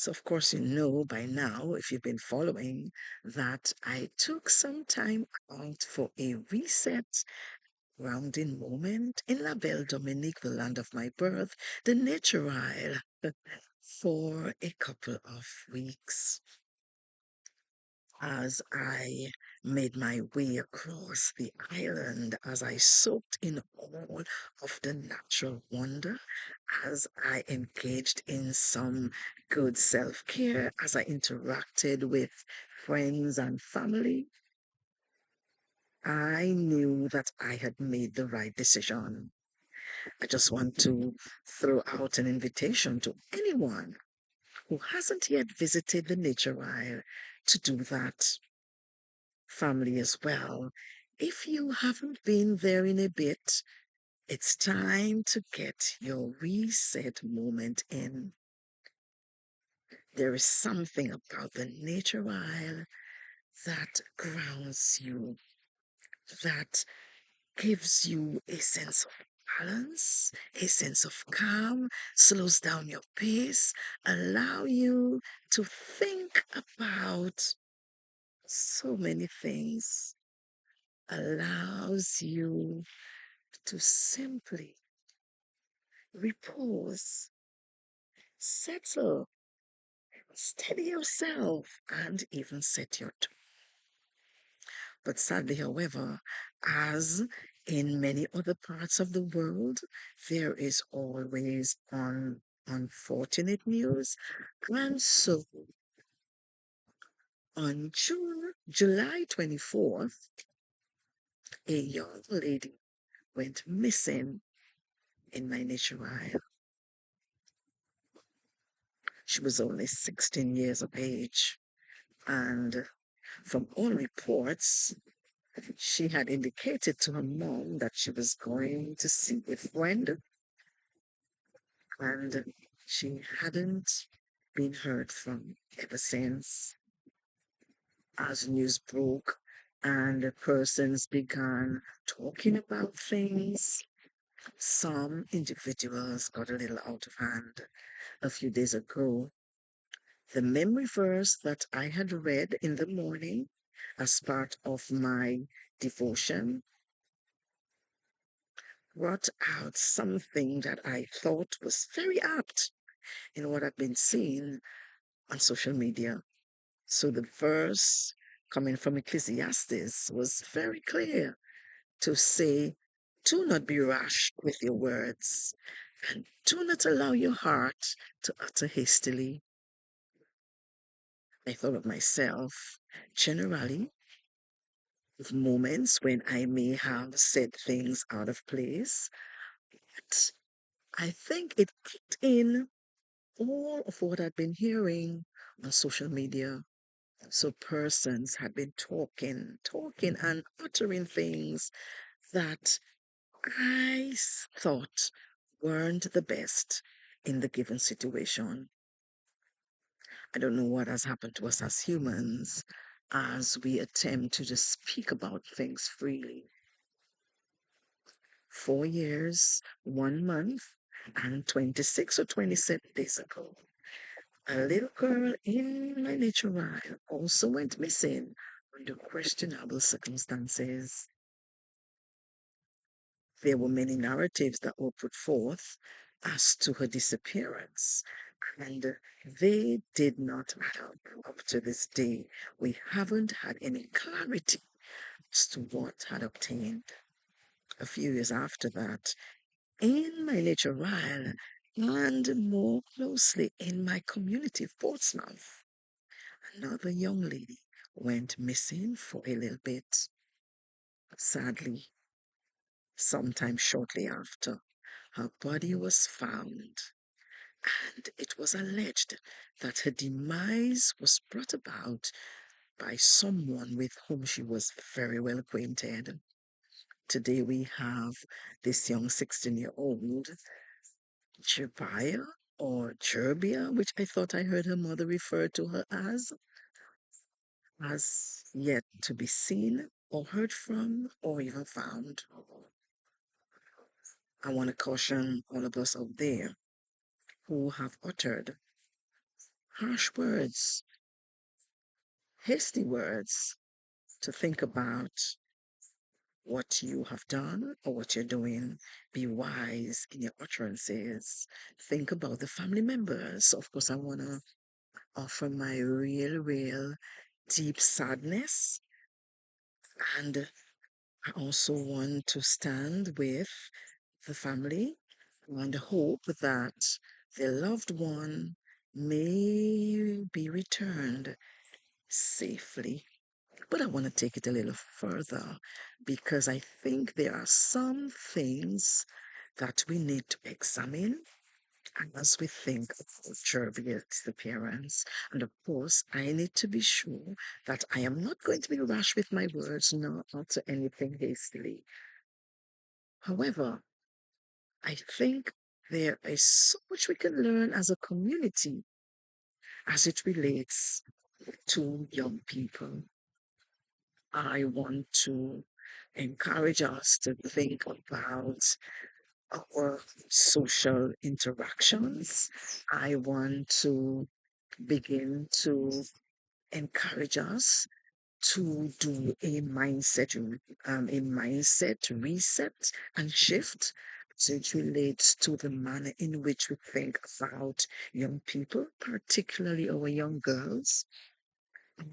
So, of course, you know by now, if you've been following, that I took some time out for a reset, grounding moment in La Belle Dominique, the land of my birth, the Nature Isle, for a couple of weeks as I made my way across the island, as I soaked in all of the natural wonder, as I engaged in some good self care, as I interacted with friends and family. I knew that I had made the right decision. I just want to throw out an invitation to anyone who hasn't yet visited the Nature Isle to do that. Family as well. If you haven't been there in a bit, it's time to get your reset moment in. There is something about the Nature Isle that grounds you, that gives you a sense of balance, a sense of calm, slows down your pace, allow you to think about so many things, allows you to simply repose, settle, steady yourself, and even set your tone. But sadly, however, as in many other parts of the world, there is always unfortunate news. And so on July 24th, a young lady went missing in my nature isle. She was only 16 years of age. And from all reports, she had indicated to her mom that she was going to see a friend, and she hadn't been heard from ever since. As news broke and persons began talking about things, some individuals got a little out of hand. A few days ago, the memory verse that I had read in the morning as part of my devotion brought out something that I thought was very apt in what I've been seeing on social media. So the verse coming from Ecclesiastes was very clear to say, do not be rash with your words, and do not allow your heart to utter hastily. I thought of myself generally with moments when I may have said things out of place, but I think it kicked in all of what I'd been hearing on social media. So persons had been talking and uttering things that thought weren't the best in the given situation. I don't know what has happened to us as humans as we attempt to just speak about things freely. 4 years, 1 month, and 26 or 27 days ago, a little girl in my nature isle also went missing under questionable circumstances. There were many narratives that were put forth as to her disappearance, and they did not add up to this day. We haven't had any clarity as to what had obtained. A few years after that, in my nature isle, and more closely in my community, Portsmouth, another young lady went missing for a little bit. Sadly, sometime shortly after, her body was found, and it was alleged that her demise was brought about by someone with whom she was very well acquainted. Today we have this young 16-year-old, Jerbia or Jerbia, which I thought I heard her mother refer to her as yet to be seen or heard from or even found. I want to caution all of us out there who have uttered harsh words, hasty words, to think about what you have done or what you're doing. Be wise in your utterances. Think about the family members. Of course, I want to offer my real deep sadness. And I also want to stand with the family and hope that their loved one may be returned safely. But I want to take it a little further because I think there are some things that we need to examine as we think about Jervia's disappearance. And of course, I need to be sure that I am not going to be rash with my words, nor utter anything hastily. However, I think there is so much we can learn as a community as it relates to young people. I want to encourage us to think about our social interactions. I want to begin to encourage us to do a mindset reset and shift. So it relates to the manner in which we think about young people, particularly our young girls.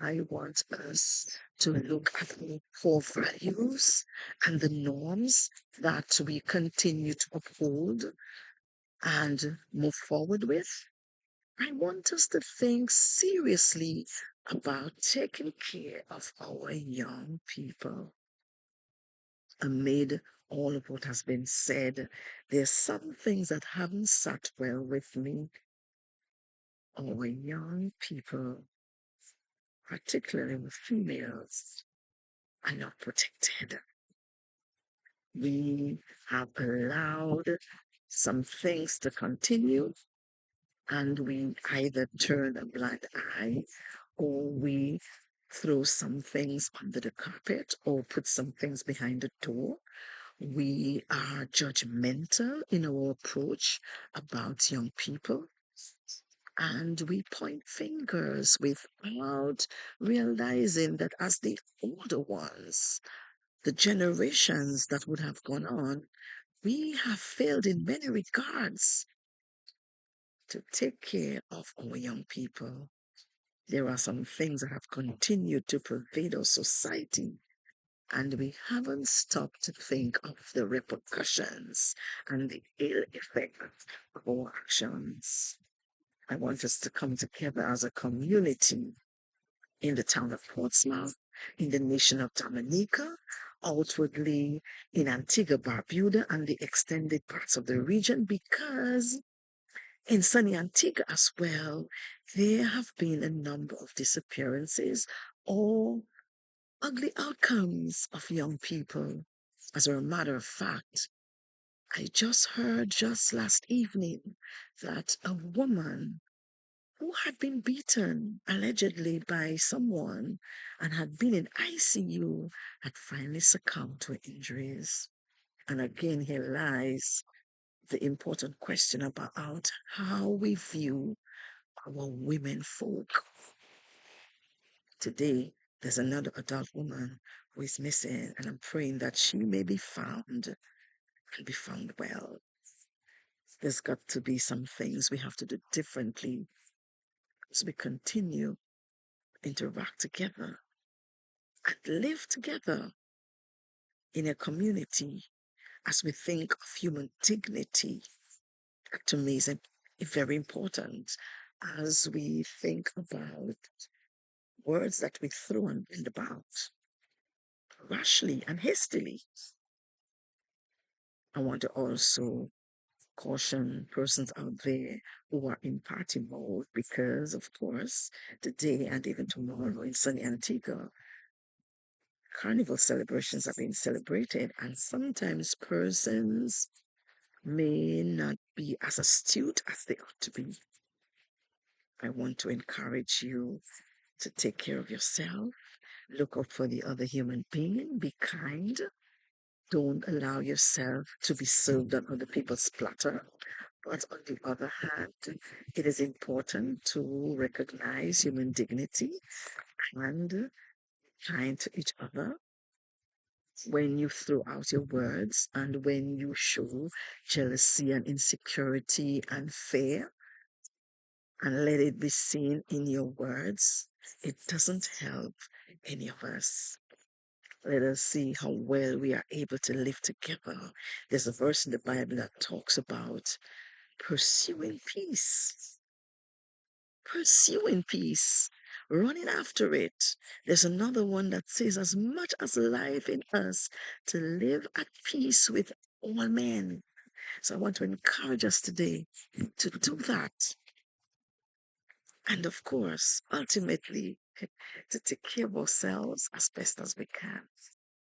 I want us to look at the core values and the norms that we continue to uphold and move forward with. I want us to think seriously about taking care of our young people. Amid all of what has been said, there's some things that haven't sat well with me. Our young people, particularly with females, are not protected. We have allowed some things to continue, and we either turn a blind eye or we throw some things under the carpet or put some things behind the door. We are judgmental in our approach about young people, and we point fingers without realizing that as the older ones, the generations that would have gone on, we have failed in many regards to take care of our young people. There are some things that have continued to pervade our society, and we haven't stopped to think of the repercussions and the ill effects of our actions. I want us to come together as a community in the town of Portsmouth, in the nation of Dominica, outwardly in Antigua, Barbuda, and the extended parts of the region, because in sunny Antigua as well, there have been a number of disappearances or ugly outcomes of young people. As a matter of fact, I just heard just last evening that a woman who had been beaten allegedly by someone and had been in ICU had finally succumbed to her injuries. And again, here lies the important question about how we view our women folk. Today, there's another adult woman who is missing, and I'm praying that she may be found and be found well. There's got to be some things we have to do differently as we continue to interact together and live together in a community as we think of human dignity. That to me is very important as we think about words that we throw and bend about rashly and hastily. I want to also caution persons out there who are in party mode because, of course, today and even tomorrow in sunny Antigua, carnival celebrations are being celebrated, and sometimes persons may not be as astute as they ought to be. I want to encourage you to take care of yourself, look out for the other human being, be kind. Don't allow yourself to be served on other people's platter. But on the other hand, it is important to recognize human dignity and kind to each other when you throw out your words and when you show jealousy and insecurity and fear and let it be seen in your words. It doesn't help any of us. Let us see how well we are able to live together. There's a verse in the Bible that talks about pursuing peace, pursuing peace, running after it. There's another one that says, as much as life in us, to live at peace with all men. So I want to encourage us today to do that. And of course, ultimately, to take care of ourselves as best as we can.